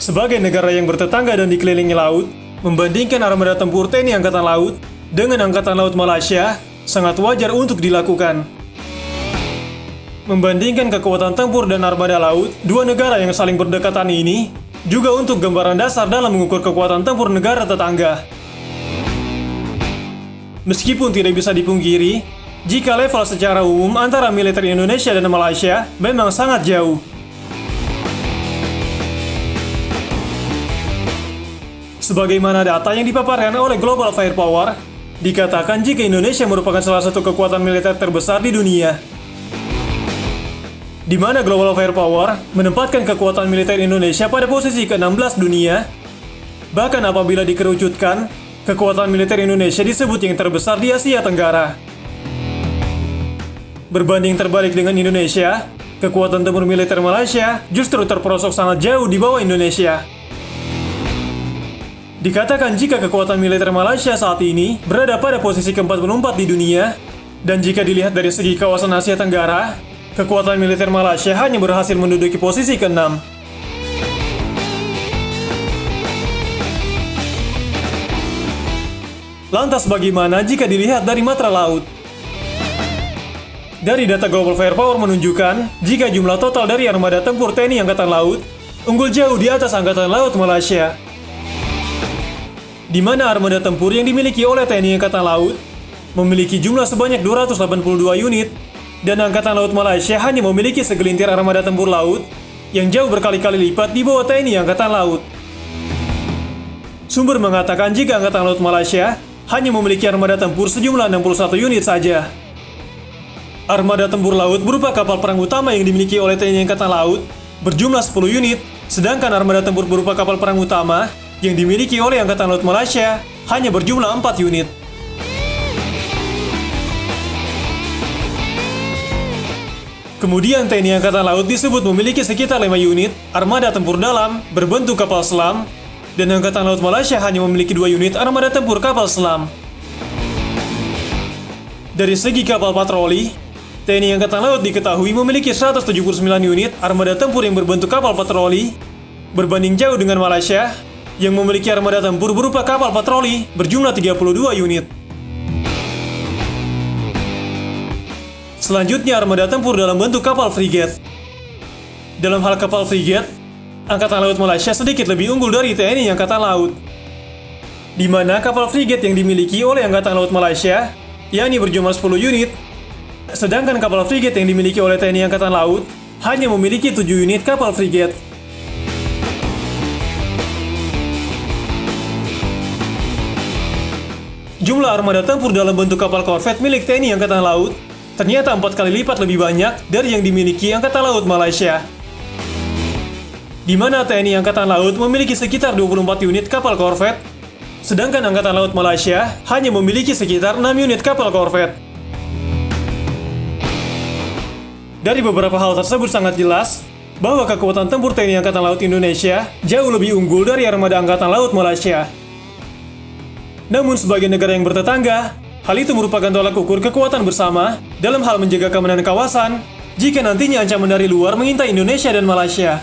Sebagai negara yang bertetangga dan dikelilingi laut, membandingkan armada tempur TNI Angkatan Laut dengan Angkatan Laut Malaysia sangat wajar untuk dilakukan. Membandingkan kekuatan tempur dan armada laut, dua negara yang saling berdekatan ini juga untuk gambaran dasar dalam mengukur kekuatan tempur negara tetangga. Meskipun tidak bisa dipungkiri, jika level secara umum antara militer Indonesia dan Malaysia memang sangat jauh. Sebagaimana data yang dipaparkan oleh Global Firepower, dikatakan jika Indonesia merupakan salah satu kekuatan militer terbesar di dunia. Di mana Global Firepower menempatkan kekuatan militer Indonesia pada posisi ke-16 dunia. Bahkan apabila dikerucutkan, kekuatan militer Indonesia disebut yang terbesar di Asia Tenggara. Berbanding terbalik dengan Indonesia, kekuatan tempur militer Malaysia justru terperosok sangat jauh di bawah Indonesia. Dikatakan jika kekuatan militer Malaysia saat ini berada pada posisi ke-44 di dunia, dan jika dilihat dari segi kawasan Asia Tenggara, kekuatan militer Malaysia hanya berhasil menduduki posisi ke-6. Lantas bagaimana jika dilihat dari matra laut? Dari data Global Firepower menunjukkan, jika jumlah total dari armada tempur TNI Angkatan Laut unggul jauh di atas Angkatan Laut Malaysia. Di mana armada tempur yang dimiliki oleh TNI Angkatan Laut memiliki jumlah sebanyak 282 unit, dan Angkatan Laut Malaysia hanya memiliki segelintir armada tempur laut yang jauh berkali-kali lipat di bawah TNI Angkatan Laut. Sumber mengatakan jika Angkatan Laut Malaysia hanya memiliki armada tempur sejumlah 61 unit saja. Armada tempur laut berupa kapal perang utama yang dimiliki oleh TNI Angkatan Laut berjumlah 10 unit, sedangkan armada tempur berupa kapal perang utama yang dimiliki oleh Angkatan Laut Malaysia hanya berjumlah 4 unit. Kemudian TNI Angkatan Laut disebut memiliki sekitar 5 unit armada tempur dalam berbentuk kapal selam, dan Angkatan Laut Malaysia hanya memiliki 2 unit armada tempur kapal selam. Dari segi kapal patroli, TNI Angkatan Laut diketahui memiliki 179 unit armada tempur yang berbentuk kapal patroli, berbanding jauh dengan Malaysia yang memiliki armada tempur berupa kapal patroli berjumlah 32 unit. Selanjutnya armada tempur dalam bentuk kapal frigat. Dalam hal kapal frigat, Angkatan Laut Malaysia sedikit lebih unggul dari TNI Angkatan Laut. Di mana kapal frigat yang dimiliki oleh Angkatan Laut Malaysia, yakni berjumlah 10 unit, sedangkan kapal frigat yang dimiliki oleh TNI Angkatan Laut hanya memiliki 7 unit kapal frigat. Jumlah armada tempur dalam bentuk kapal korvet milik TNI Angkatan Laut ternyata 4 kali lipat lebih banyak dari yang dimiliki Angkatan Laut Malaysia. Di mana TNI Angkatan Laut memiliki sekitar 24 unit kapal korvet, sedangkan Angkatan Laut Malaysia hanya memiliki sekitar 6 unit kapal korvet. Dari beberapa hal tersebut sangat jelas bahwa kekuatan tempur TNI Angkatan Laut Indonesia jauh lebih unggul dari armada Angkatan Laut Malaysia. Namun sebagai negara yang bertetangga, hal itu merupakan tolak ukur kekuatan bersama dalam hal menjaga keamanan kawasan jika nantinya ancaman dari luar mengintai Indonesia dan Malaysia.